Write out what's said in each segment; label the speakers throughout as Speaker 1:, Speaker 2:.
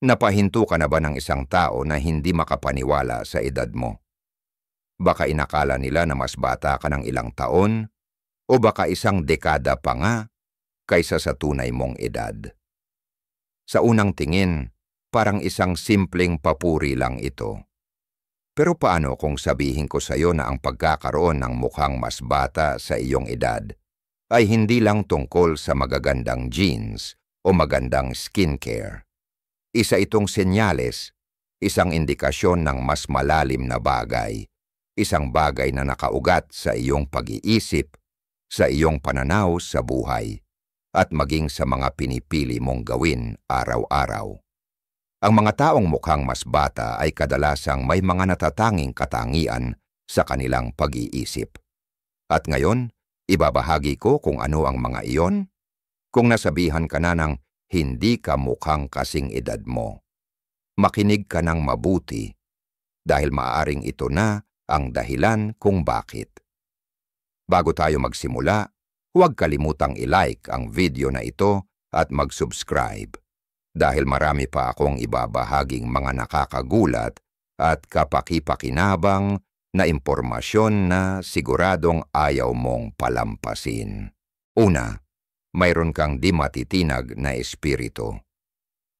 Speaker 1: Napahinto ka na ba ng isang tao na hindi makapaniwala sa edad mo? Baka inakala nila na mas bata ka ng ilang taon o baka isang dekada pa nga kaysa sa tunay mong edad. Sa unang tingin, parang isang simpleng papuri lang ito. Pero paano kung sabihin ko sa iyo na ang pagkakaroon ng mukhang mas bata sa iyong edad ay hindi lang tungkol sa magagandang genes o magandang skincare? Isa itong senyales, isang indikasyon ng mas malalim na bagay, isang bagay na nakaugat sa iyong pag-iisip, sa iyong pananaw sa buhay, at maging sa mga pinipili mong gawin araw-araw. Ang mga taong mukhang mas bata ay kadalasang may mga natatanging katangian sa kanilang pag-iisip. At ngayon, ibabahagi ko kung ano ang mga iyon. Kung nasabihan ka na ng hindi ka mukhang kasing edad mo, makinig ka ng mabuti dahil maaaring ito na ang dahilan kung bakit. Bago tayo magsimula, huwag kalimutang i-like ang video na ito at mag-subscribe dahil marami pa akong ibabahaging mga nakakagulat at kapaki-pakinabang na impormasyon na siguradong ayaw mong palampasin. Una, mayroon kang di matitinag na espiritu.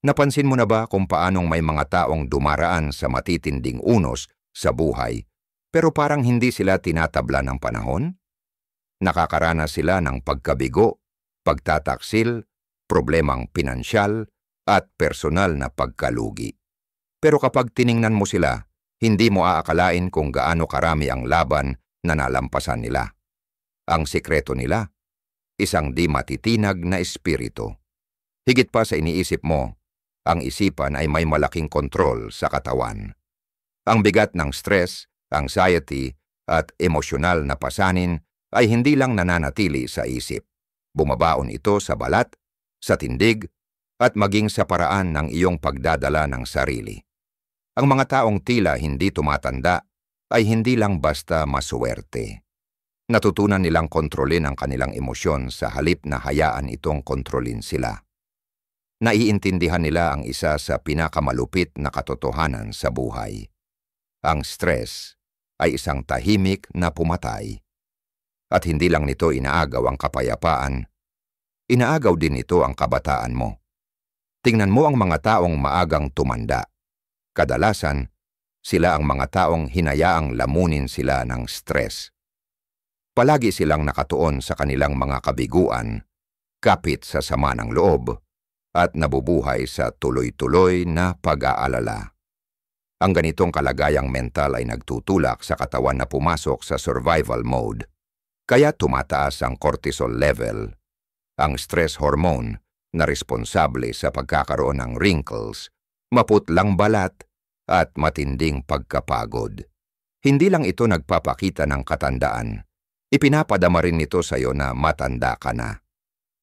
Speaker 1: Napansin mo na ba kung paanong may mga taong dumaraan sa matitinding unos sa buhay pero parang hindi sila tinatabla ng panahon? Nakakaranas sila ng pagkabigo, pagtataksil, problemang pinansyal, at personal na pagkalugi. Pero kapag tiningnan mo sila, hindi mo aakalain kung gaano karami ang laban na nalampasan nila. Ang sikreto nila, isang di matitinag na espiritu. Higit pa sa iniisip mo, ang isipan ay may malaking kontrol sa katawan. Ang bigat ng stress, anxiety, at emosyonal na pasanin ay hindi lang nananatili sa isip. Bumabaon ito sa balat, sa tindig, at maging sa paraan ng iyong pagdadala ng sarili. Ang mga taong tila hindi tumatanda ay hindi lang basta masuwerte. Natutunan nilang kontrolin ang kanilang emosyon sa halip na hayaan itong kontrolin sila. Naiintindihan nila ang isa sa pinakamalupit na katotohanan sa buhay. Ang stress ay isang tahimik na pumatay. At hindi lang nito inaagaw ang kapayapaan, inaagaw din ito ang kabataan mo. Tingnan mo ang mga taong maagang tumanda. Kadalasan, sila ang mga taong hinayaang lamunin sila ng stress. Palagi silang nakatuon sa kanilang mga kabiguan, kapit sa sama ng loob, at nabubuhay sa tuloy-tuloy na pag-aalala. Ang ganitong kalagayang mental ay nagtutulak sa katawan na pumasok sa survival mode, kaya tumataas ang cortisol level, ang stress hormone, na responsable sa pagkakaroon ng wrinkles, maputlang balat, at matinding pagkapagod. Hindi lang ito nagpapakita ng katandaan, ipinapadama rin nito sa iyo na matanda ka na.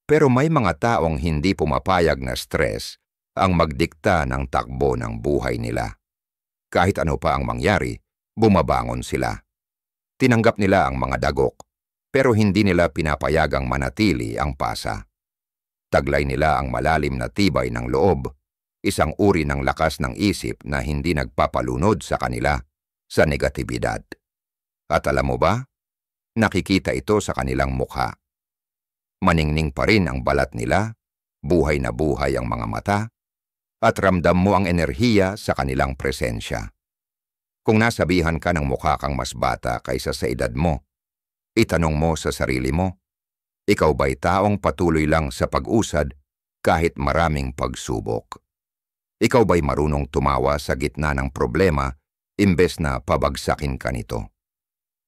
Speaker 1: Pero may mga taong hindi pumapayag na stress ang magdikta ng takbo ng buhay nila. Kahit ano pa ang mangyari, bumabangon sila. Tinanggap nila ang mga dagok, pero hindi nila pinapayagang manatili ang pasa. Taglay nila ang malalim na tibay ng loob, isang uri ng lakas ng isip na hindi nagpapalunod sa kanila sa negatibidad. At alam mo ba, nakikita ito sa kanilang mukha. Maningning pa rin ang balat nila, buhay na buhay ang mga mata, at ramdam mo ang enerhiya sa kanilang presensya. Kung nasabihan ka ng mukha kang mas bata kaysa sa edad mo, itanong mo sa sarili mo, ikaw ba'y taong patuloy lang sa pag-usad kahit maraming pagsubok? Ikaw ba'y marunong tumawa sa gitna ng problema imbes na pabagsakin ka nito?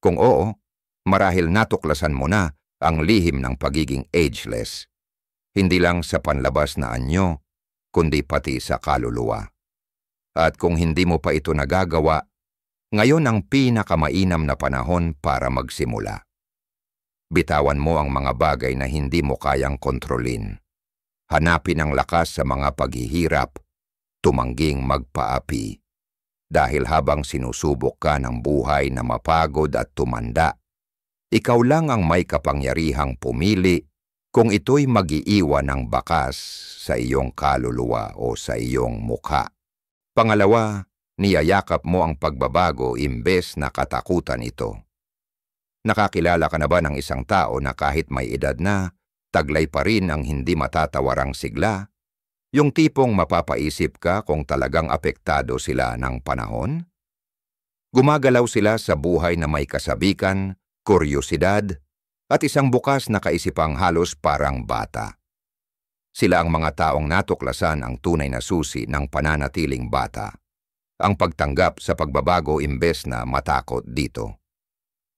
Speaker 1: Kung oo, marahil natuklasan mo na ang lihim ng pagiging ageless, hindi lang sa panlabas na anyo, kundi pati sa kaluluwa. At kung hindi mo pa ito nagagawa, ngayon ang pinakamainam na panahon para magsimula. Bitawan mo ang mga bagay na hindi mo kayang kontrolin. Hanapin ang lakas sa mga paghihirap, tumangging magpaapi. Dahil habang sinusubok ka ng buhay na mapagod at tumanda, ikaw lang ang may kapangyarihang pumili kung ito'y mag-iiwan ng bakas sa iyong kaluluwa o sa iyong mukha. Pangalawa, niyayakap mo ang pagbabago imbes na katakutan ito. Nakakilala ka na ba ng isang tao na kahit may edad na, taglay pa rin ang hindi matatawarang sigla? Yung tipong mapapaisip ka kung talagang apektado sila ng panahon? Gumagalaw sila sa buhay na may kasabikan, kuryosidad, at isang bukas na kaisipang halos parang bata. Sila ang mga taong natuklasan ang tunay na susi ng pananatiling bata, ang pagtanggap sa pagbabago imbes na matakot dito.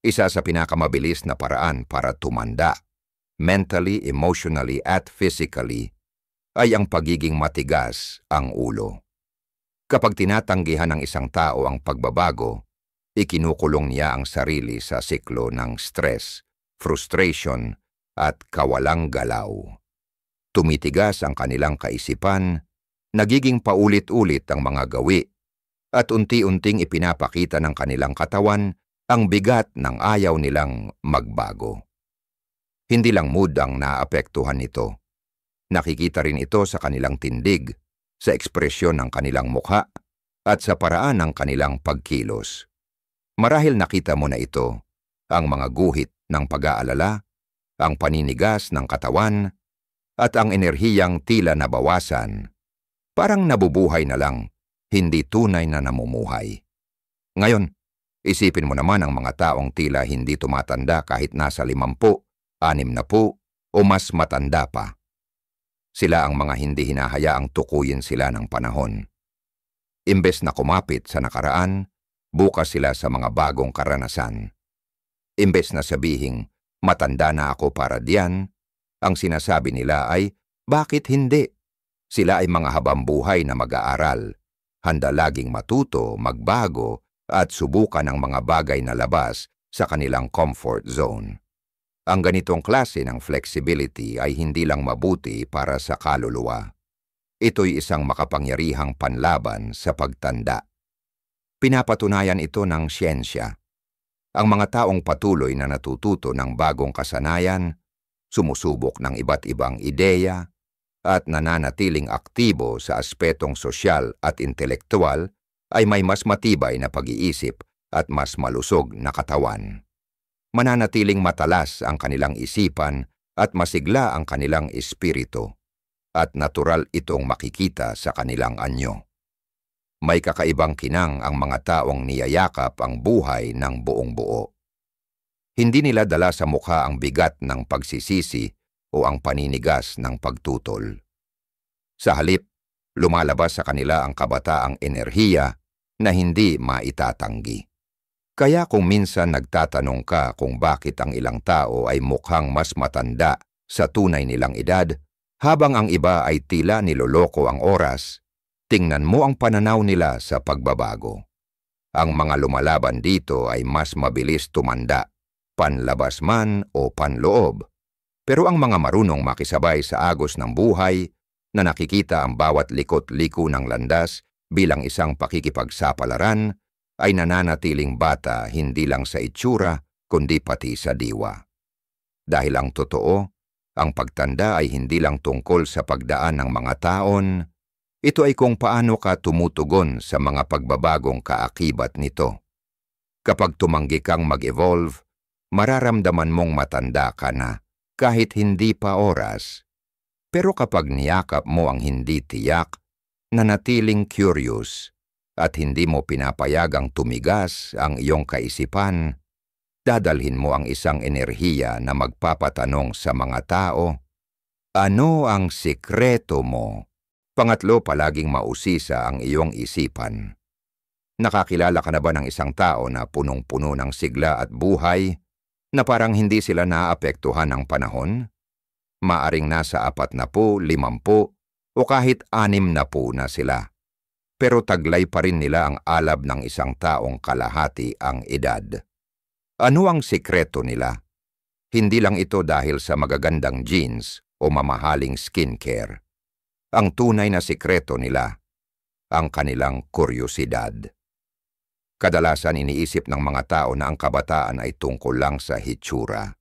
Speaker 1: Isa sa pinakamabilis na paraan para tumanda, mentally, emotionally at physically, ay ang pagiging matigas ang ulo. Kapag tinatanggihan ng isang tao ang pagbabago, ikinukulong niya ang sarili sa siklo ng stress, frustration, at kawalang galaw. Tumitigas ang kanilang kaisipan, nagiging paulit-ulit ang mga gawi, at unti-unting ipinapakita ng kanilang katawan ang bigat ng ayaw nilang magbago. Hindi lang mood ang naapektuhan nito. Nakikita rin ito sa kanilang tindig, sa ekspresyon ng kanilang mukha, at sa paraan ng kanilang pagkilos. Marahil nakita mo na ito, ang mga guhit ng pag-aalala, ang paninigas ng katawan, at ang enerhiyang tila nabawasan, parang nabubuhay na lang, hindi tunay na namumuhay. Ngayon, isipin mo naman ang mga taong tila hindi tumatanda kahit nasa 50, 60, o mas matanda pa. Sila ang mga hindi hinahayaang tukuyin sila ng panahon. Imbes na kumapit sa nakaraan, bukas sila sa mga bagong karanasan. Imbes na sabihing, matanda na ako para diyan, ang sinasabi nila ay, bakit hindi? Sila ay mga habambuhay na mag-aaral, handa laging matuto, magbago, at subukan ang mga bagay na labas sa kanilang comfort zone. Ang ganitong klase ng flexibility ay hindi lang mabuti para sa kaluluwa. Ito'y isang makapangyarihang panlaban sa pagtanda. Pinapatunayan ito ng siyensya. Ang mga taong patuloy na natututo ng bagong kasanayan, sumusubok ng iba't ibang ideya, at nananatiling aktibo sa aspetong sosyal at intelektual ay may mas matibay na pag-iisip at mas malusog na katawan. Mananatiling matalas ang kanilang isipan at masigla ang kanilang espiritu, at natural itong makikita sa kanilang anyo. May kakaibang kinang ang mga taong niyayakap ang buhay ng buong buo. Hindi nila dala sa mukha ang bigat ng pagsisisi o ang paninigas ng pagtutol. Sa halip, lumalabas sa kanila ang kabataang enerhiya na hindi maitatanggi. Kaya kung minsan nagtatanong ka kung bakit ang ilang tao ay mukhang mas matanda sa tunay nilang edad, habang ang iba ay tila niloloko ang oras, tingnan mo ang pananaw nila sa pagbabago. Ang mga lumalaban dito ay mas mabilis tumanda, panlabas man o panloob. Pero ang mga marunong makisabay sa agos ng buhay, na nakikita ang bawat likot-liko ng landas bilang isang pakikipagsapalaran, ay nananatiling bata hindi lang sa itsura, kundi pati sa diwa. Dahil ang totoo, ang pagtanda ay hindi lang tungkol sa pagdaan ng mga taon, ito ay kung paano ka tumutugon sa mga pagbabagong kaakibat nito. Kapag tumanggi kang mag-evolve, mararamdaman mong matanda ka na, kahit hindi pa oras. Pero kapag niyakap mo ang hindi tiyak, nanatiling curious, at hindi mo pinapayagang tumigas ang iyong kaisipan, dadalhin mo ang isang enerhiya na magpapatanong sa mga tao, ano ang sikreto mo? Pangatlo, palaging mausisa ang iyong isipan. Nakakilala ka na ba ng isang tao na punong-puno ng sigla at buhay, na parang hindi sila naapektuhan ng panahon? Maaring nasa 40, 50, o kahit 60 na sila. Pero taglay pa rin nila ang alab ng isang taong kalahati ang edad. Ano ang sikreto nila? Hindi lang ito dahil sa magagandang genes o mamahaling skincare. Ang tunay na sikreto nila, ang kanilang kuryosidad. Kadalasan iniisip ng mga tao na ang kabataan ay tungkol lang sa hitsura.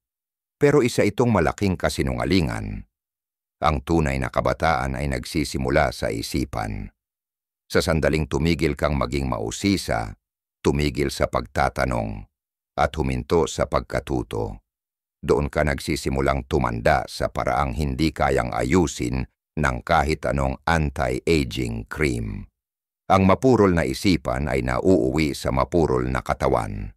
Speaker 1: Pero isa itong malaking kasinungalingan. Ang tunay na kabataan ay nagsisimula sa isipan. Sa sandaling tumigil kang maging mausisa, tumigil sa pagtatanong, at huminto sa pagkatuto. Doon ka nagsisimulang tumanda sa paraang hindi kayang ayusin ng kahit anong anti-aging cream. Ang mapurol na isipan ay nauuwi sa mapurol na katawan.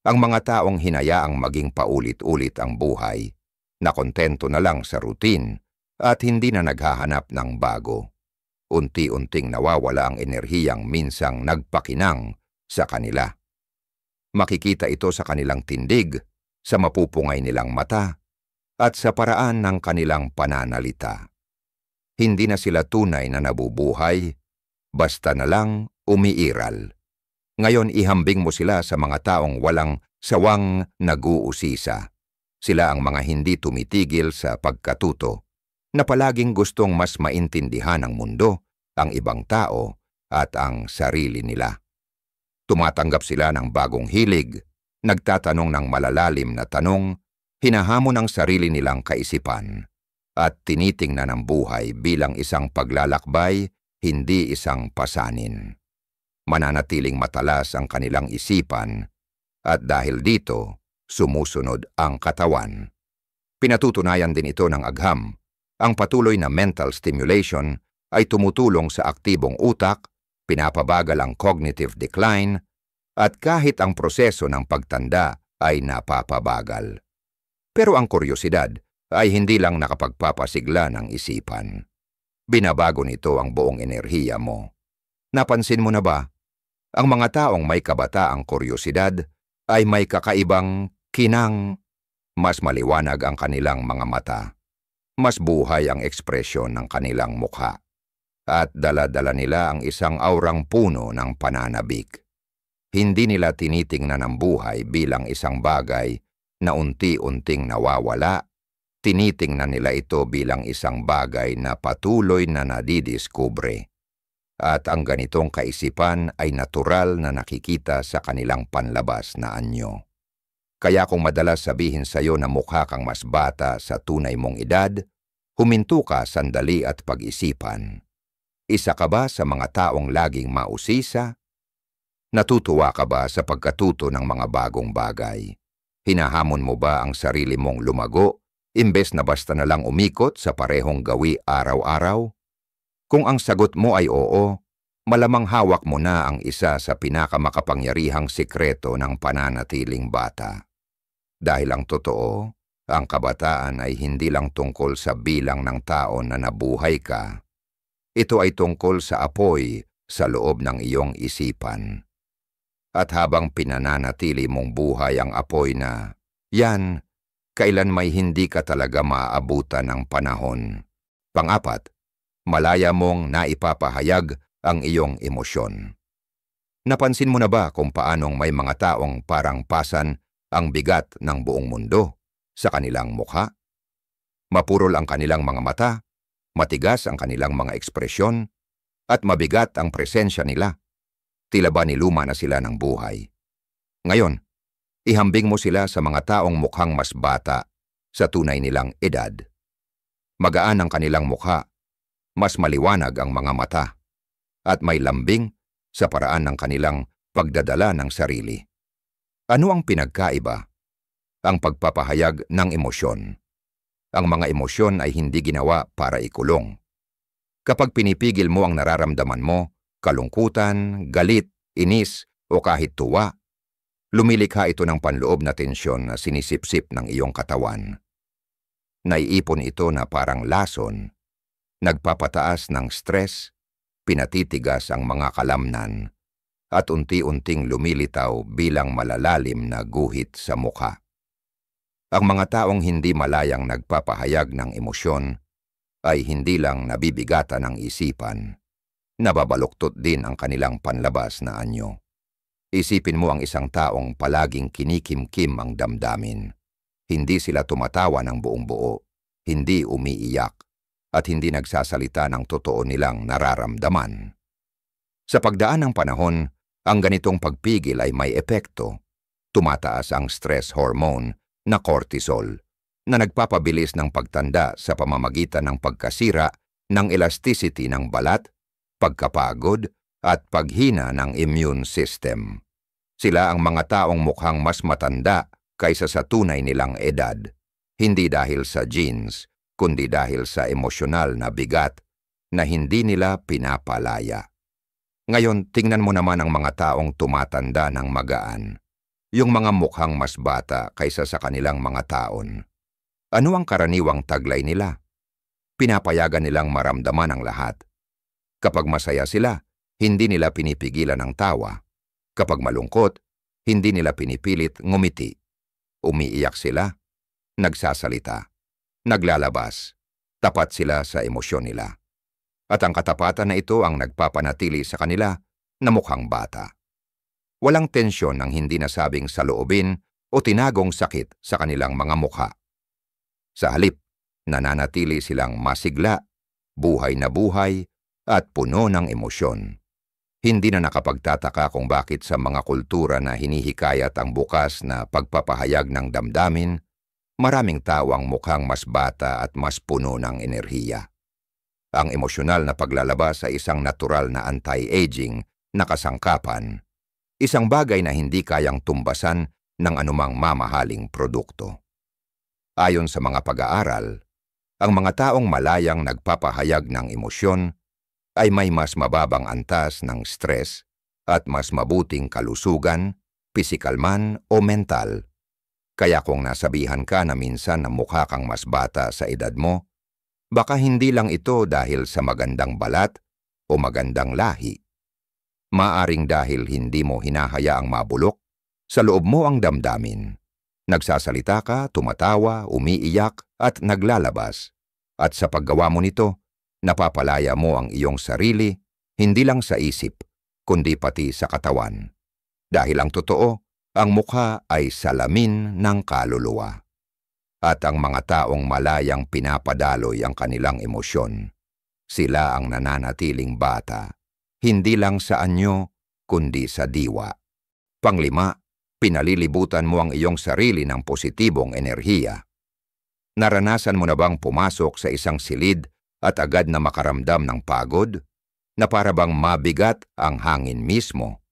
Speaker 1: Ang mga taong hinayaang maging paulit-ulit ang buhay, na kontento na lang sa routine at hindi na naghahanap ng bago. Unti-unting nawawala ang enerhiyang minsang nagpakinang sa kanila. Makikita ito sa kanilang tindig, sa mapupungay nilang mata, at sa paraan ng kanilang pananalita. Hindi na sila tunay na nabubuhay, basta na lang umiiral. Ngayon ihambing mo sila sa mga taong walang sawang nag-uusisa. Sila ang mga hindi tumitigil sa pagkatuto, na palaging gustong mas maintindihan ang mundo, ang ibang tao, at ang sarili nila. Tumatanggap sila ng bagong hilig, nagtatanong ng malalalim na tanong, hinahamon ang sarili nilang kaisipan, at tinitingnan ang buhay bilang isang paglalakbay, hindi isang pasanin. Mananatiling matalas ang kanilang isipan, at dahil dito, sumusunod ang katawan. Pinatutunayan din ito ng agham. Ang patuloy na mental stimulation ay tumutulong sa aktibong utak, pinapabagal ang cognitive decline, at kahit ang proseso ng pagtanda ay napapabagal. Pero ang kuryosidad ay hindi lang nakapagpapasigla ng isipan. Binabago nito ang buong enerhiya mo. Napansin mo na ba? Ang mga taong may kabataang kuryosidad ay may kakaibang kinang. Mas maliwanag ang kanilang mga mata. Mas buhay ang ekspresyon ng kanilang mukha. At dala-dala nila ang isang aurang puno ng pananabik. Hindi nila tinitingnan ang buhay bilang isang bagay na unti-unting nawawala. Tinitingnan nila ito bilang isang bagay na patuloy na nadidiskubre. At ang ganitong kaisipan ay natural na nakikita sa kanilang panlabas na anyo. Kaya kung madalas sabihin sa iyo na mukha kang mas bata sa tunay mong edad, huminto ka sandali at pag-isipan. Isa ka ba sa mga taong laging mausisa? Natutuwa ka ba sa pagkatuto ng mga bagong bagay? Hinahamon mo ba ang sarili mong lumago, imbes na basta na lang umikot sa parehong gawi araw-araw? Kung ang sagot mo ay oo, malamang hawak mo na ang isa sa pinakamakapangyarihang sikreto ng pananatiling bata. Dahil ang totoo, ang kabataan ay hindi lang tungkol sa bilang ng taon na nabuhay ka. Ito ay tungkol sa apoy sa loob ng iyong isipan. At habang pinananatili mong buhay ang apoy na, yan, kailan may hindi ka talaga maaabutan ng panahon. Pang-apat, malaya mong naipapahayag ang iyong emosyon. Napansin mo na ba kung paanong may mga taong parang pasan ang bigat ng buong mundo sa kanilang mukha? Mapurol ang kanilang mga mata, matigas ang kanilang mga ekspresyon, at mabigat ang presensya nila. Tila ba niluma na sila ng buhay. Ngayon, ihambing mo sila sa mga taong mukhang mas bata sa tunay nilang edad. Magaan ang kanilang mukha, mas maliwanag ang mga mata, at may lambing sa paraan ng kanilang pagdadala ng sarili. Ano ang pinagkaiba? Ang pagpapahayag ng emosyon. Ang mga emosyon ay hindi ginawa para ikulong. Kapag pinipigil mo ang nararamdaman mo, kalungkutan, galit, inis, o kahit tuwa, lumilikha ito ng panloob na tensyon na sinisipsip ng iyong katawan. Naiipon ito na parang lason, nagpapataas ng stress, pinatitigas ang mga kalamnan, at unti-unting lumilitaw bilang malalalim na guhit sa mukha. Ang mga taong hindi malayang nagpapahayag ng emosyon ay hindi lang nabibigatan ng isipan, nababaluktot din ang kanilang panlabas na anyo. Isipin mo ang isang taong palaging kinikimkim ang damdamin. Hindi sila tumatawa ng buong buo, hindi umiiyak, at hindi nagsasalita ng totoo nilang nararamdaman. Sa pagdaan ng panahon, ang ganitong pagpigil ay may epekto. Tumataas ang stress hormone na cortisol, na nagpapabilis ng pagtanda sa pamamagitan ng pagkasira ng elasticity ng balat, pagkapagod, at paghina ng immune system. Sila ang mga taong mukhang mas matanda kaysa sa tunay nilang edad, hindi dahil sa genes, kundi dahil sa emosyonal na bigat na hindi nila pinapalaya. Ngayon, tingnan mo naman ang mga taong tumatanda ng magaan, yung mga mukhang mas bata kaysa sa kanilang mga taon. Ano ang karaniwang taglay nila? Pinapayagan nilang maramdaman ang lahat. Kapag masaya sila, hindi nila pinipigilan ang tawa. Kapag malungkot, hindi nila pinipilit ngumiti. Umiiyak sila, nagsasalita, naglalabas, tapat sila sa emosyon nila. At ang katapatan na ito ang nagpapanatili sa kanila na mukhang bata. Walang tensyon ng hindi nasabing saloobin o tinagong sakit sa kanilang mga mukha. Sa halip, nananatili silang masigla, buhay na buhay, at puno ng emosyon. Hindi na nakapagtataka kung bakit sa mga kultura na hinihikayat ang bukas na pagpapahayag ng damdamin, maraming tao ang mukhang mas bata at mas puno ng enerhiya. Ang emosyonal na paglalabas ay isang natural na anti-aging na kasangkapan, isang bagay na hindi kayang tumbasan ng anumang mamahaling produkto. Ayon sa mga pag-aaral, ang mga taong malayang nagpapahayag ng emosyon ay may mas mababang antas ng stress at mas mabuting kalusugan, pisikal man o mental. Kaya kung nasabihan ka na minsan na mukha kang mas bata sa edad mo, baka hindi lang ito dahil sa magandang balat o magandang lahi. Maaring dahil hindi mo hinahayaang mabulok, sa loob mo ang damdamin. Nagsasalita ka, tumatawa, umiiyak at naglalabas. At sa paggawa mo nito, napapalaya mo ang iyong sarili, hindi lang sa isip, kundi pati sa katawan. Dahil ang totoo, ang mukha ay salamin ng kaluluwa. At ang mga taong malayang pinapadaloy ang kanilang emosyon, sila ang nananatiling bata, hindi lang sa anyo, kundi sa diwa. Panglima, pinalilibutan mo ang iyong sarili ng positibong enerhiya. Naranasan mo na bang pumasok sa isang silid at agad na makaramdam ng pagod, na para bang mabigat ang hangin mismo?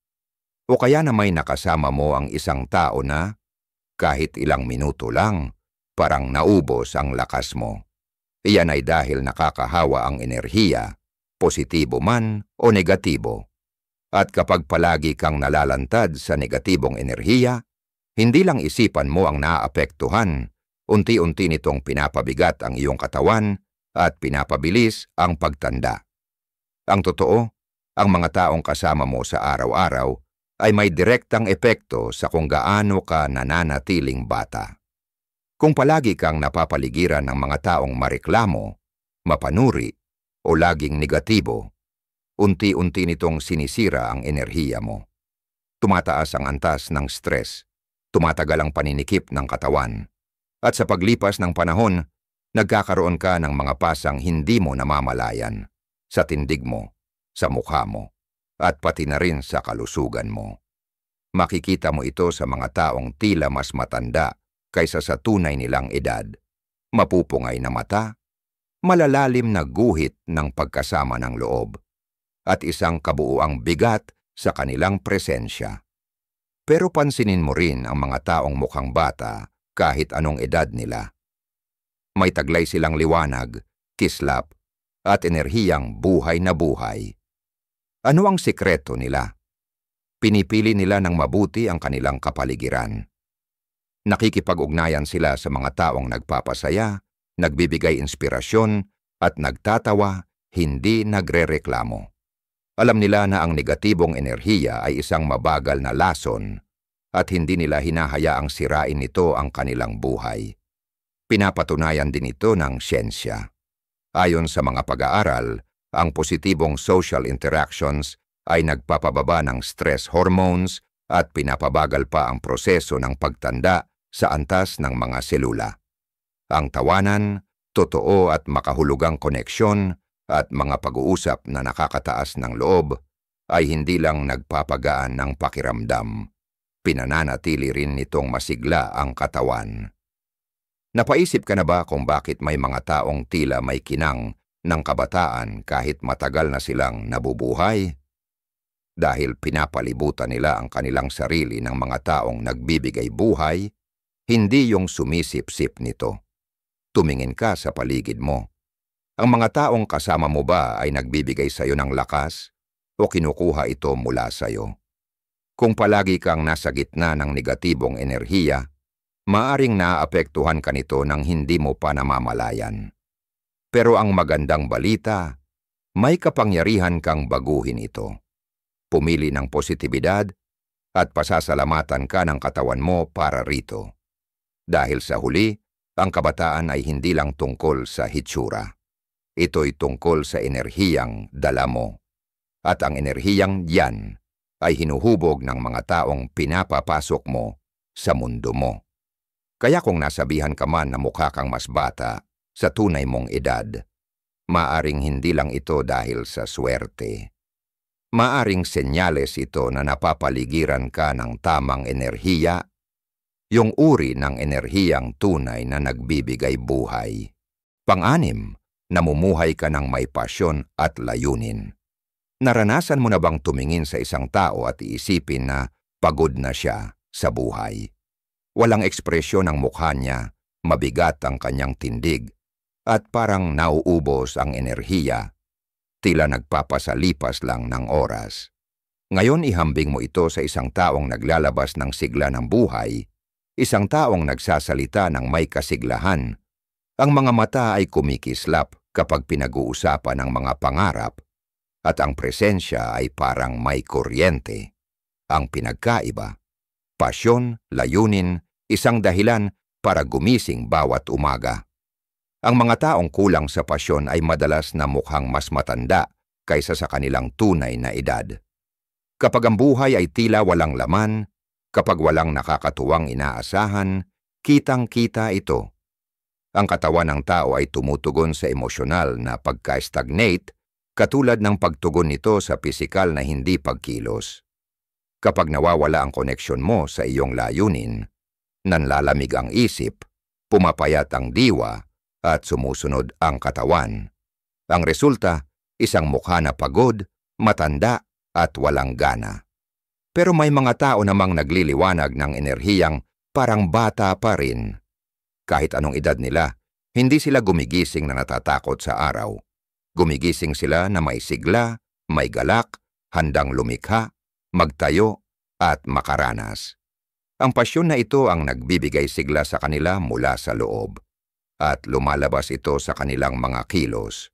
Speaker 1: O kaya na may nakasama mo ang isang tao na, kahit ilang minuto lang, parang naubos ang lakas mo. Iyan ay dahil nakakahawa ang enerhiya, positibo man o negatibo. At kapag palagi kang nalalantad sa negatibong enerhiya, hindi lang isipan mo ang naaapektuhan, unti-unti nitong pinapabigat ang iyong katawan at pinapabilis ang pagtanda. Ang totoo, ang mga taong kasama mo sa araw-araw ay may direktang epekto sa kung gaano ka nananatiling bata. Kung palagi kang napapaligiran ng mga taong mareklamo, mapanuri, o laging negatibo, unti-unti nitong sinisira ang enerhiya mo. Tumataas ang antas ng stress, tumatagal ang paninikip ng katawan, at sa paglipas ng panahon, nagkakaroon ka ng mga pasang hindi mo namamalayan, sa tindig mo, sa mukha mo, at pati na rin sa kalusugan mo. Makikita mo ito sa mga taong tila mas matanda kaysa sa tunay nilang edad, mapupungay na mata, malalalim na guhit ng pagkasama ng loob, at isang kabuuang bigat sa kanilang presensya. Pero pansinin mo rin ang mga taong mukhang bata kahit anong edad nila. May taglay silang liwanag, kislap, at enerhiyang buhay na buhay. Ano ang sikreto nila? Pinipili nila ng mabuti ang kanilang kapaligiran. Nakikipag-ugnayan sila sa mga taong nagpapasaya, nagbibigay inspirasyon, at nagtatawa, hindi nagrereklamo. Alam nila na ang negatibong enerhiya ay isang mabagal na lason at hindi nila hinahayaang sirain nito ang kanilang buhay. Pinapatunayan din ito ng siyensya. Ayon sa mga pag-aaral, ang positibong social interactions ay nagpapababa ng stress hormones at pinapabagal pa ang proseso ng pagtanda sa antas ng mga selula. Ang tawanan, totoo at makahulugang koneksyon at mga pag-uusap na nakakataas ng loob ay hindi lang nagpapagaan ng pakiramdam. Pinananatili rin nitong masigla ang katawan. Napaisip ka na ba kung bakit may mga taong tila may kinang ng kabataan kahit matagal na silang nabubuhay? Dahil pinapalibutan nila ang kanilang sarili ng mga taong nagbibigay buhay, hindi yung sumisip-sip nito. Tumingin ka sa paligid mo. Ang mga taong kasama mo ba ay nagbibigay sa iyo ng lakas o kinukuha ito mula sa iyo? Kung palagi kang nasa gitna ng negatibong enerhiya, maaring naaapektuhan ka nito nang hindi mo pa namamalayan. Pero ang magandang balita, may kapangyarihan kang baguhin ito. Pumili ng positibidad at pasasalamatan ka ng katawan mo para rito. Dahil sa huli, ang kabataan ay hindi lang tungkol sa hitsura. Ito'y tungkol sa enerhiyang dala mo. At ang enerhiyang yan ay hinuhubog ng mga taong pinapapasok mo sa mundo mo. Kaya kung nasabihan ka man na mukha kang mas bata sa tunay mong edad, maaring hindi lang ito dahil sa swerte. Maaring senyales ito na napapaligiran ka ng tamang enerhiya, yung uri ng enerhiyang tunay na nagbibigay buhay. Pang-anim, namumuhay ka ng may pasyon at layunin. Naranasan mo na bang tumingin sa isang tao at iisipin na pagod na siya sa buhay? Walang ekspresyon ang mukha niya, mabigat ang kanyang tindig, at parang nauubos ang enerhiya, tila nagpapasalipas lang ng oras. Ngayon ihambing mo ito sa isang taong naglalabas ng sigla ng buhay, isang taong nagsasalita ng may kasiglahan. Ang mga mata ay kumikislap kapag pinag-uusapan ng mga pangarap, at ang presensya ay parang may kuryente. Ang pinagkaiba, pasyon, layunin, isang dahilan para gumising bawat umaga. Ang mga taong kulang sa pasyon ay madalas na mukhang mas matanda kaysa sa kanilang tunay na edad. Kapag ang buhay ay tila walang laman, kapag walang nakakatuwang inaasahan, kitang-kita ito. Ang katawan ng tao ay tumutugon sa emosyonal na pagka-stagnate, katulad ng pagtugon nito sa pisikal na hindi pagkilos. Kapag nawawala ang koneksyon mo sa iyong layunin, nanlalamig ang isip, pumapayat ang diwa, at sumusunod ang katawan. Ang resulta, isang mukha na pagod, matanda, at walang gana. Pero may mga tao namang nagliliwanag ng enerhiyang parang bata pa rin. Kahit anong edad nila, hindi sila gumigising na natatakot sa araw. Gumigising sila na may sigla, may galak, handang lumikha, magtayo, at makaranas. Ang pasyon na ito ang nagbibigay sigla sa kanila mula sa loob, at lumalabas ito sa kanilang mga kilos.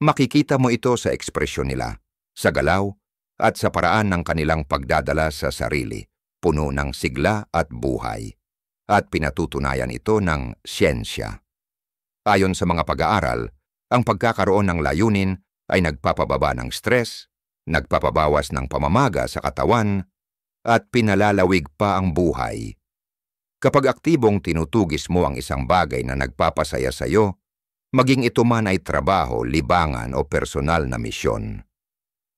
Speaker 1: Makikita mo ito sa ekspresyon nila, sa galaw, at sa paraan ng kanilang pagdadala sa sarili, puno ng sigla at buhay. At pinatutunayan ito ng siyensya. Ayon sa mga pag-aaral, ang pagkakaroon ng layunin ay nagpapababa ng stress, nagpapabawas ng pamamaga sa katawan, at pinalalawig pa ang buhay. Kapag aktibong tinutugis mo ang isang bagay na nagpapasaya sa iyo, maging ito man ay trabaho, libangan o personal na misyon,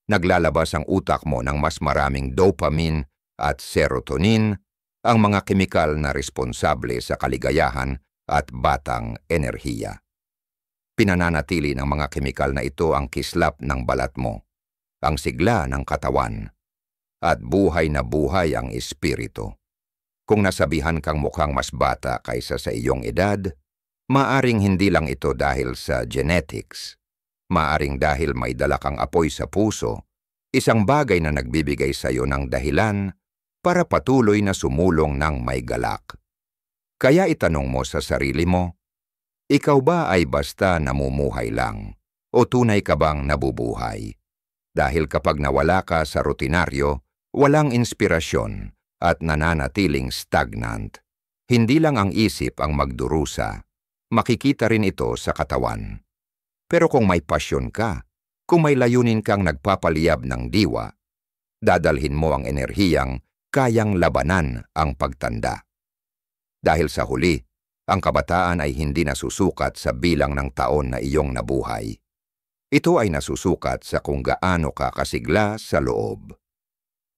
Speaker 1: naglalabas ang utak mo ng mas maraming dopamine at serotonin, ang mga kemikal na responsable sa kaligayahan at batang enerhiya. Pinananatili ng mga kemikal na ito ang kislap ng balat mo, ang sigla ng katawan, at buhay na buhay ang espiritu. Kung nasabihan kang mukhang mas bata kaysa sa iyong edad, maaring hindi lang ito dahil sa genetics. Maaring dahil may dala kang apoy sa puso, isang bagay na nagbibigay sa iyo ng dahilan para patuloy na sumulong ng may galak. Kaya itanong mo sa sarili mo, ikaw ba ay basta namumuhay lang o tunay ka bang nabubuhay? Dahil kapag nawala ka sa rutinaryo, walang inspirasyon at nananatiling stagnant. Hindi lang ang isip ang magdurusa, makikita rin ito sa katawan. Pero kung may pasyon ka, kung may layunin kang nagpapaliyab ng diwa, dadalhin mo ang enerhiyang kayang labanan ang pagtanda. Dahil sa huli, ang kabataan ay hindi nasusukat sa bilang ng taon na iyong nabuhay. Ito ay nasusukat sa kung gaano ka kasigla sa loob.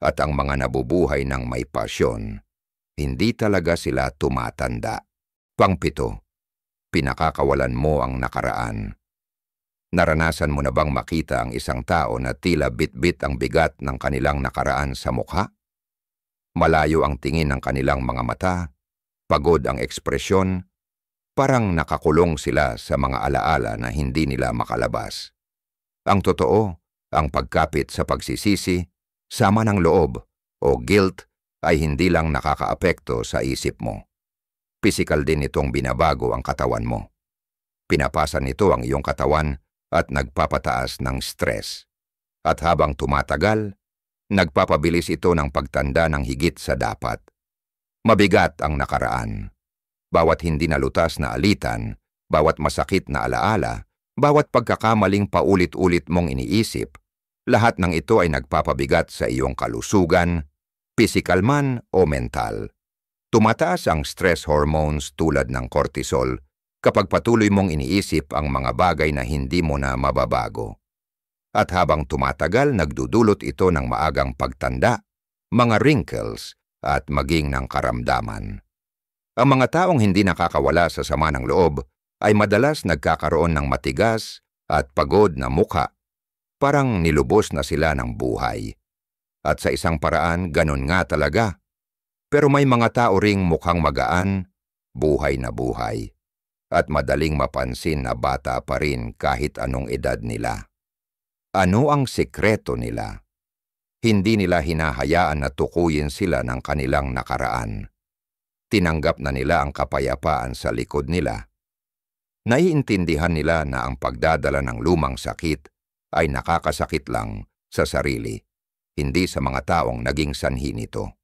Speaker 1: At ang mga nabubuhay ng may pasyon, hindi talaga sila tumatanda. Pang-7, pinakakawalan mo ang nakaraan. Naranasan mo na bang makita ang isang tao na tila bit-bit ang bigat ng kanilang nakaraan sa mukha? Malayo ang tingin ng kanilang mga mata, pagod ang ekspresyon, parang nakakulong sila sa mga alaala na hindi nila makalabas. Ang totoo, ang pagkapit sa pagsisisi, sama ng loob o guilt ay hindi lang nakakaapekto sa isip mo. Pisikal din itong binabago ang katawan mo. Pinapasa nito ang iyong katawan at nagpapataas ng stress. At habang tumatagal, nagpapabilis ito ng pagtanda ng higit sa dapat. Mabigat ang nakaraan. Bawat hindi nalutas na alitan, bawat masakit na alaala, bawat pagkakamaling paulit-ulit mong iniisip, lahat ng ito ay nagpapabigat sa iyong kalusugan, pisikal man o mental. Tumataas ang stress hormones tulad ng cortisol kapag patuloy mong iniisip ang mga bagay na hindi mo na mababago. At habang tumatagal, nagdudulot ito ng maagang pagtanda, mga wrinkles, at maging ng karamdaman. Ang mga taong hindi nakakawala sa sama ng loob ay madalas nagkakaroon ng matigas at pagod na mukha, parang nilubos na sila ng buhay. At sa isang paraan, ganun nga talaga. Pero may mga tao ring mukhang magaan, buhay na buhay, at madaling mapansin na bata pa rin kahit anong edad nila. Ano ang sekreto nila? Hindi nila hinahayaan na tukuyin sila ng kanilang nakaraan. Tinanggap na nila ang kapayapaan sa likod nila. Naiintindihan nila na ang pagdadala ng lumang sakit ay nakakasakit lang sa sarili, hindi sa mga taong naging sanhi nito.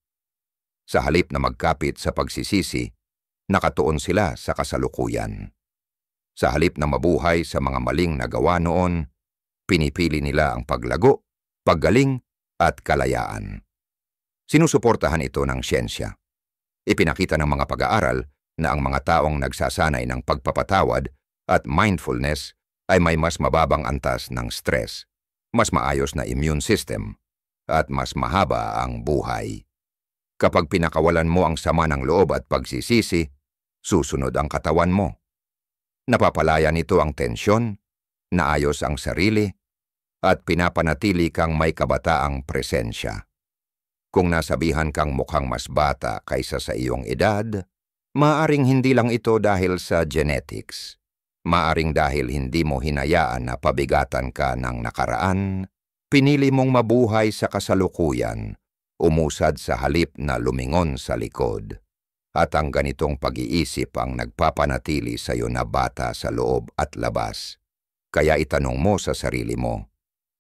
Speaker 1: Sa halip na magkapit sa pagsisisi, nakatuon sila sa kasalukuyan. Sa halip na mabuhay sa mga maling nagawa noon, pinipili nila ang paglago, paggaling, at kalayaan. Sinusuportahan ito ng siyensya. Ipinakita ng mga pag-aaral na ang mga taong nagsasanay ng pagpapatawad at mindfulness ay may mas mababang antas ng stress, mas maayos na immune system, at mas mahaba ang buhay. Kapag pinakawalan mo ang sama ng loob at pagsisisi, susunod ang katawan mo. Napapalaya nito ang tensyon, naayos ang sarili, at pinapanatili kang may kabataang presensya. Kung nasabihan kang mukhang mas bata kaysa sa iyong edad, maaring hindi lang ito dahil sa genetics. Maaring dahil hindi mo hinayaan na pabigatan ka ng nakaraan, pinili mong mabuhay sa kasalukuyan, umusad sa halip na lumingon sa likod. At ang ganitong pag-iisip ang nagpapanatili sa iyo na bata sa loob at labas. Kaya itanong mo sa sarili mo,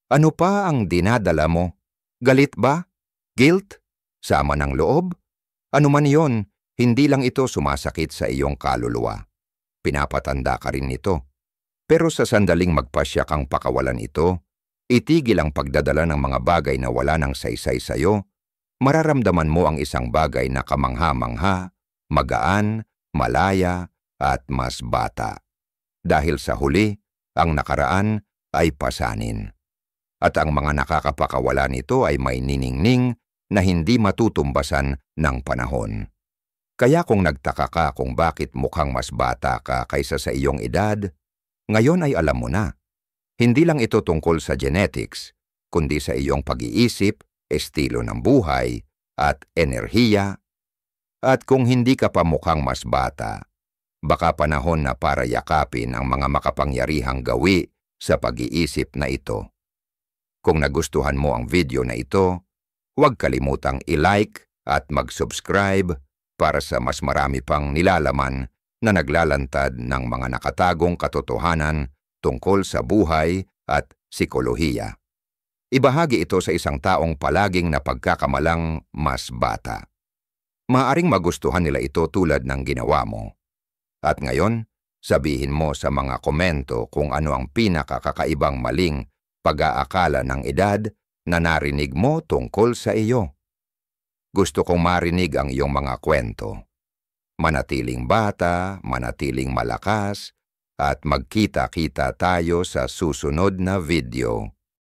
Speaker 1: ano pa ang dinadala mo? Galit ba? Guilt? Sama ng loob? Ano man iyon, hindi lang ito sumasakit sa iyong kaluluwa. Pinapatanda ka rin nito. Pero sa sandaling magpasya kang pakawalan ito, itigil ang pagdadala ng mga bagay na wala ng saysay sa iyo, mararamdaman mo ang isang bagay na kamangha-mangha, magaan, malaya, at mas bata. Dahil sa huli, ang nakaraan ay pasanin. At ang mga nakakapakawala nito ay may niningning na hindi matutumbasan ng panahon. Kaya kung nagtaka ka kung bakit mukhang mas bata ka kaysa sa iyong edad, ngayon ay alam mo na. Hindi lang ito tungkol sa genetics, kundi sa iyong pag-iisip, estilo ng buhay, at enerhiya. At kung hindi ka pa mukhang mas bata, baka panahon na para yakapin ang mga makapangyarihang gawi sa pag-iisip na ito. Kung nagustuhan mo ang video na ito, huwag kalimutang i-like at mag-subscribe para sa mas marami pang nilalaman na naglalantad ng mga nakatagong katotohanan tungkol sa buhay at psikolohiya. Ibahagi ito sa isang taong palaging napagkakamalang mas bata. Maaring magustuhan nila ito tulad ng ginawa mo. At ngayon, sabihin mo sa mga komento kung ano ang pinakakakaibang maling pag-aakala ng edad na narinig mo tungkol sa iyo. Gusto kong marinig ang iyong mga kwento. Manatiling bata, manatiling malakas, at magkita-kita tayo sa susunod na video.